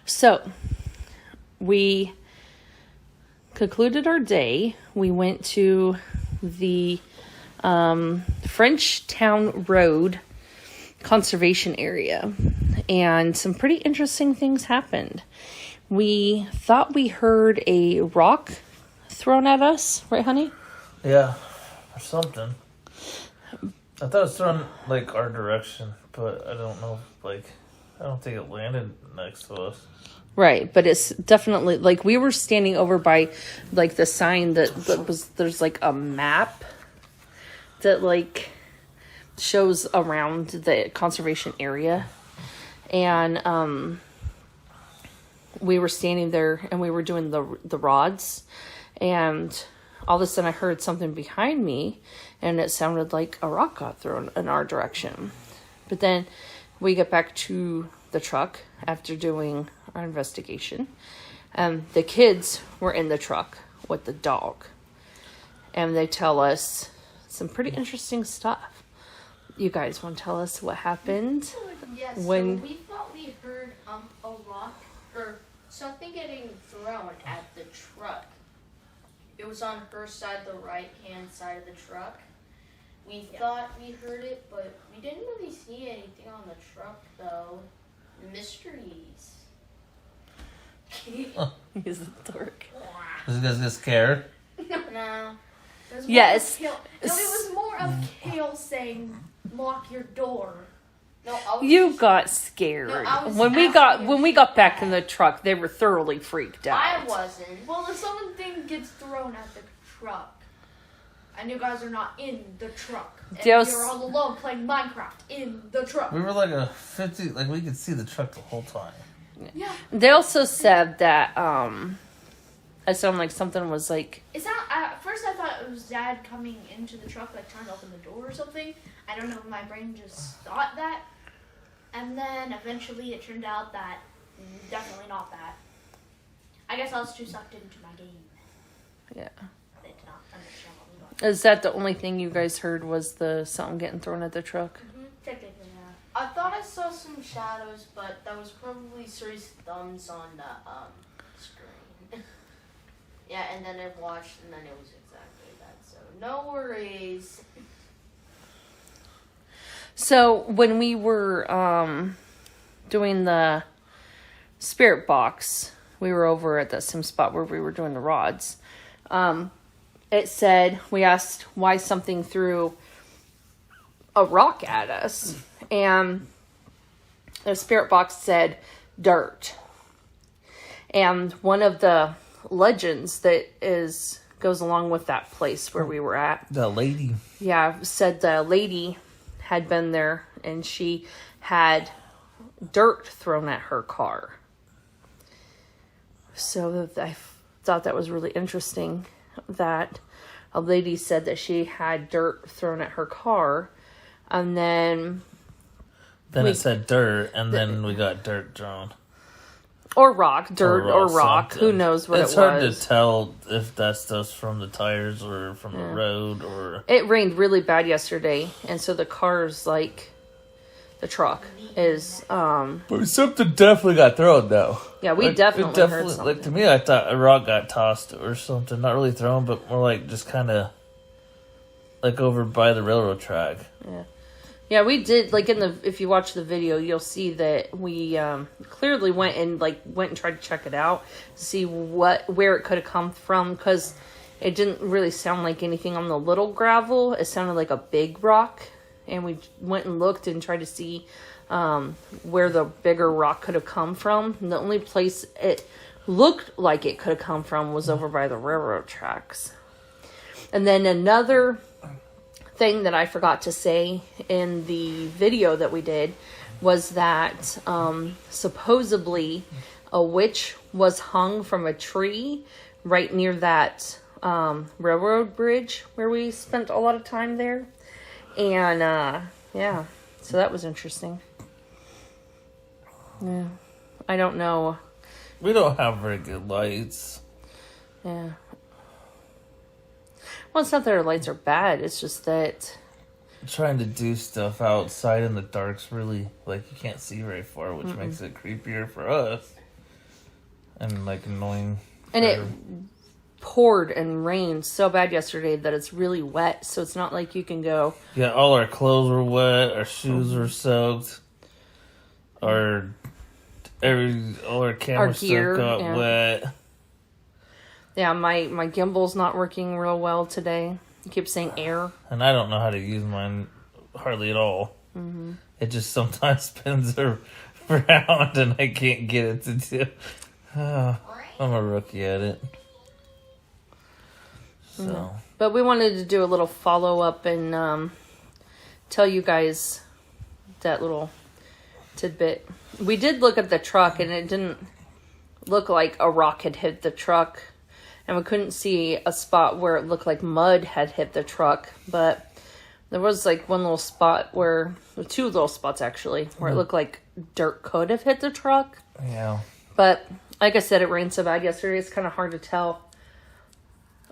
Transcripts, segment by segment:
So, we concluded our day. We went to the Frenchtown Rd conservation area, and some pretty interesting things happened. We thought we heard a rock thrown at us, right, honey? Yeah, or something. I thought it was thrown, like, our direction, but I don't know, like, I don't think it landed next to us. Right, but it's definitely, like, we were standing over by, like, the sign that was, there's, like, a map that, like, shows around the conservation area. And, we were standing there, and we were doing the rods, and all of a sudden I heard something behind me, and it sounded like a rock got thrown in our direction. But then we get back to the truck after doing our investigation. The kids were in the truck with the dog, and they tell us some pretty interesting stuff. You guys want to tell us what happened? Yes, when so we thought we heard a rock or something getting thrown at the truck. It was on her side, the right-hand side of the truck. We thought we heard it, but we didn't really see anything on the truck, though. Mysteries. He's a dork. Did you guys get scared? No. Yes. No, it was more of Kale saying, "Lock your door." No, I was You got scared. No, I was when we got back in the truck, they were thoroughly freaked out. I wasn't. Well, if something gets thrown at the truck, and you guys are not in the truck, and Just- you're all alone playing Minecraft in the truck. We were like a 50, like we could see the truck the whole time. Yeah. They also said that it sounded like something was like, It's not. At first, I thought it was Dad coming into the truck, like trying to open the door or something. I don't know. My brain just thought that, and then eventually it turned out that definitely not that. I guess I was too sucked into my game. yeah. I did not understand what was going on. Is that the only thing you guys heard was the something getting thrown at the truck? Technically, yeah. I thought I saw some shadows, but that was probably Suri's thumbs on the screen. Yeah, and then I watched, and then it was exactly that. So no worries. So when we were doing the spirit box, we were over at that same spot where we were doing the rods. It said, we asked why something threw a rock at us, and the spirit box said dirt. And one of the legends that goes along with that place where we were at, The lady. said the lady had been there and she had dirt thrown at her car. So I thought that was really interesting that a lady said that she had dirt thrown at her car, and then It said dirt, and then we got dirt thrown. or rock, dirt or rock. Something. Who knows what it's it was? It's hard to tell if that stuff's from the tires or from the road or. It rained really bad yesterday, and so the car's like, the truck is, But something definitely got thrown, though. yeah, we Like, definitely heard something. Like, to me, I thought a rock got tossed or something. Not really thrown, but more like just kind of like over by the railroad track. Yeah, we did, like, if you watch the video, you'll see that we clearly went and tried to check it out, to see where it could have come from, because it didn't really sound like anything on the little gravel. It sounded like a big rock, and we went and looked and tried to see where the bigger rock could have come from. And the only place it looked like it could have come from was over by the railroad tracks. And then another thing that I forgot to say in the video that we did was that supposedly a witch was hung from a tree right near that railroad bridge where we spent a lot of time there. And yeah, so that was interesting. Yeah, I don't know. We don't have very good lights. Yeah. Well, it's not that our lights are bad. It's just that Trying to do stuff outside in the dark's really, like, you can't see very far, which makes it creepier for us. and like annoying. And it poured and rained so bad yesterday that it's really wet. So it's not like you can go. Yeah, all our clothes were wet. Our shoes were soaked. All our camera gear, stuff got wet. Yeah, my gimbal's not working real well today. It keeps saying error. And I don't know how to use mine hardly at all. Mm-hmm. It just sometimes spins around and I can't get it to do. I'm a rookie at it. So. Mm-hmm. But we wanted to do a little follow-up and tell you guys that little tidbit. We did look at the truck and it didn't look like a rock had hit the truck. And we couldn't see a spot where it looked like mud had hit the truck. But there was like one little spot where, two little spots actually, where it looked like dirt could have hit the truck. Yeah. But like I said, it rained so bad yesterday, it's kind of hard to tell.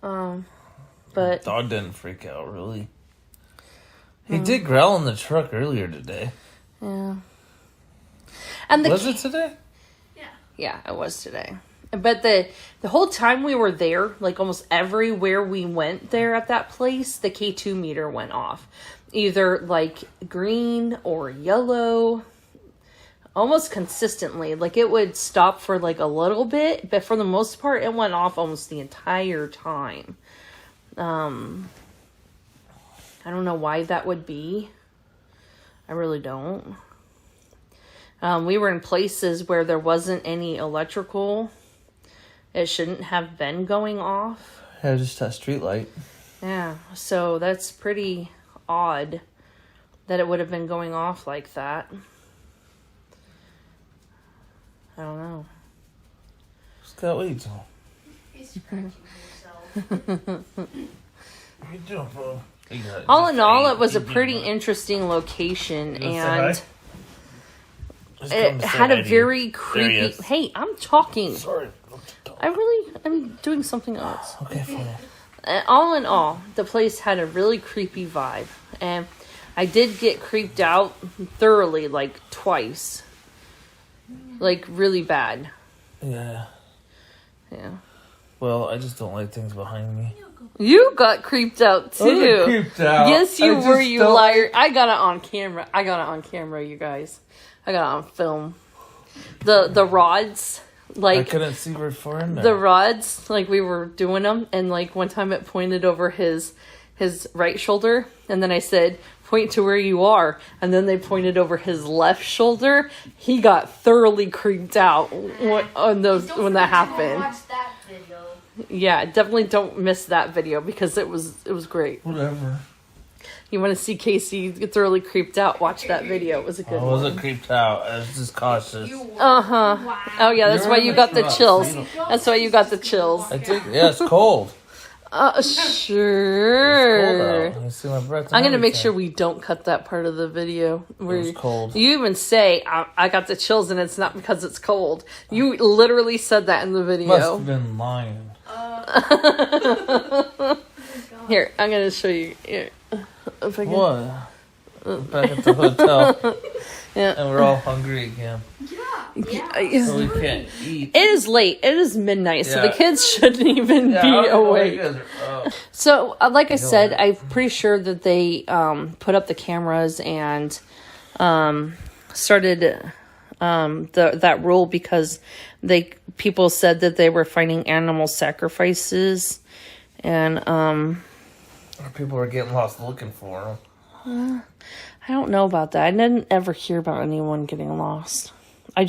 But dog didn't freak out really. He did growl in the truck earlier today. Yeah. And Was it today? Yeah, it was today. But the whole time we were there, like almost everywhere we went there at that place, the K2 meter went off. Either like green or yellow. Almost consistently. Like it would stop for like a little bit, but for the most part it went off almost the entire time. I don't know why that would be. I really don't. We were in places where there wasn't any electrical. It shouldn't have been going off. Yeah, just that street light. Yeah, so that's pretty odd that it would have been going off like that. I don't know. Scott, what are you doing? He's scratching himself. What are you doing, bro? All in all, it was a pretty interesting location, and it had a very creepy... Hey, I'm talking. Sorry. I'm doing something else. Okay, fine. All in all, the place had a really creepy vibe. And I did get creeped out thoroughly, like, twice. Like, really bad. Yeah. Yeah. Well, I just don't like things behind me. You got creeped out, too. I got creeped out. Yes, you were, you liar. I got it on camera. You guys. I got it on film. The rods... Like, I couldn't see very far in there. The rods, like, we were doing them, and, like, one time it pointed over his right shoulder, and then I said, point to where you are, and then they pointed over his left shoulder. He got thoroughly creeped out when that happened. Watch that video. Yeah, definitely don't miss that video, because it was great. Whatever. You want to see Casey get thoroughly creeped out, watch that video. It was a good one. I wasn't creeped out. I was just cautious. Uh-huh. Wow. Oh, yeah, that's why you got the chills. That's why you got the chills. I think, yeah, it's cold. Sure. It's cold out. I see my breath. I'm going to make sure we don't cut that part of the video. Where It was cold. You even say, I got the chills and it's not because it's cold. You literally said that in the video. Must have been lying. Here, I'm going to show you. Here. If I can. What? We're back at the hotel. Yeah. And we're all hungry again. Yeah. So we can't eat. It is late. It is midnight, so the Yeah. kids shouldn't even be awake. So, like I said, I'm pretty sure that they put up the cameras and started that rule because people said that they were finding animal sacrifices, and People were getting lost looking for them. I don't know about that. I didn't ever hear about anyone getting lost. I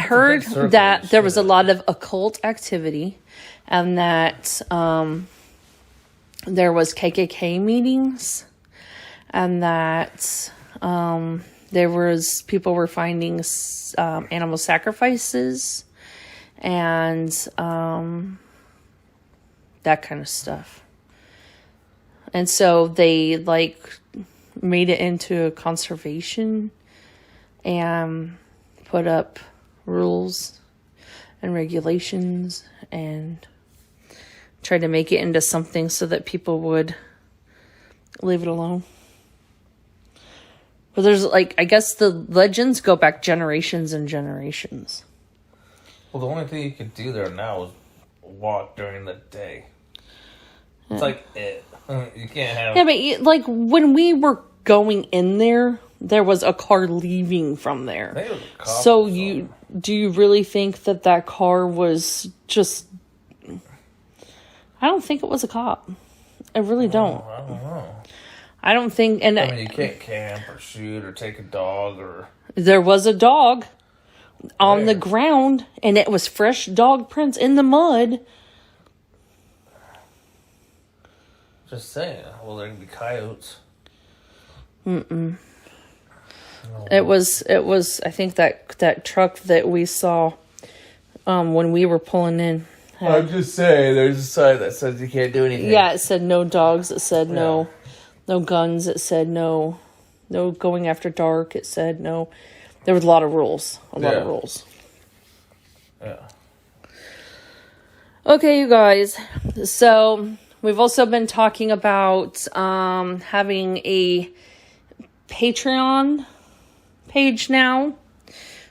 heard that there was a lot of occult activity, and that there was KKK meetings, and that people were finding animal sacrifices, and that kind of stuff. And so they made it into conservation and put up rules and regulations and tried to make it into something so that people would leave it alone. But there's I guess the legends go back generations and generations. Well, the only thing you can do there now is walk during the day. It's like it. You can't have. Yeah, but like when we were going in there, there was a car leaving from there. I think it was a cop So or something. do you really think that car was just? I don't think it was a cop. I really don't. I don't know. I don't think, and I mean, you can't camp or shoot or take a dog or. there was a dog on the Where? ground, and it was fresh dog prints in the mud. Just saying. Well, there can be coyotes. It was. I think that truck that we saw, when we were pulling in. I'm just saying. There's a sign that says you can't do anything. Yeah, it said no dogs. It said no guns. It said no going after dark. It said no. There was a lot of rules. A lot of rules. Yeah. Okay, you guys. So we've also been talking about having a Patreon page now.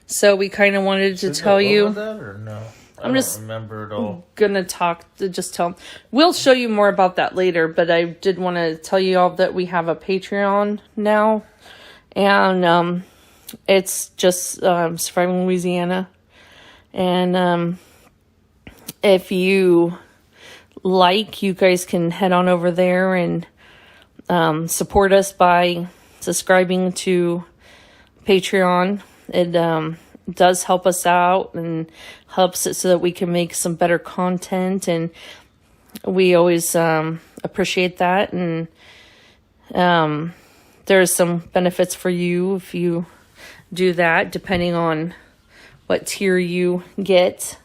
So we kind of wanted to tell you. That or no? I'm just remember it all. Gonna just tell. We'll show you more about that later, but I did want to tell you all that we have a Patreon now, and it's just Surviving Louisiana, and if you like, you guys can head on over there and support us by subscribing to Patreon. It does help us out and helps it so that we can make some better content, and we always appreciate that. And there's some benefits for you if you do that, depending on what tier you get,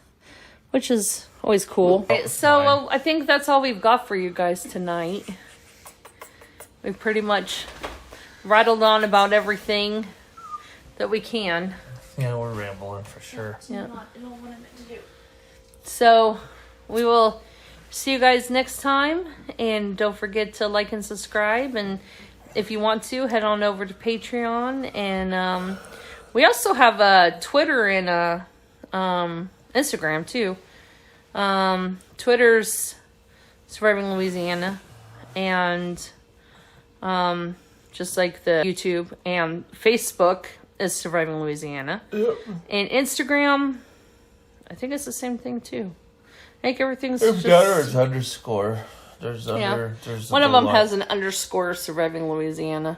which is always cool. So I think that's all we've got for you guys tonight. We pretty much rattled on about everything that we can. Yeah, we're rambling for sure. Yeah. Not what I meant to do. So we will see you guys next time, and don't forget to like and subscribe, and if you want to, head on over to Patreon, and we also have a Twitter and a Instagram too. Twitter's Surviving Louisiana, and just like the YouTube, and Facebook is Surviving Louisiana. Yep. And Instagram, I think it's the same thing too. I think everything's There's just... underscore. There's there's one of them has an underscore Surviving Louisiana.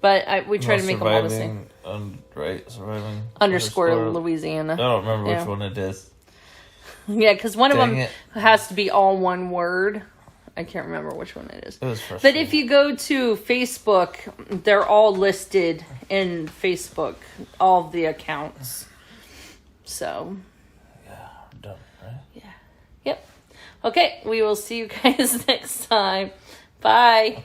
But we try to make them all the same. Surviving Underscore Louisiana. I don't remember Yeah. which one it is. Yeah, because one of Dang them it. has to be all one word. I can't remember which one it is. It was But frustrating. if you go to Facebook, they're all listed in Facebook, all the accounts. So, Yeah, we're done, right? yeah. Yep. Okay, we will see you guys next time. Bye.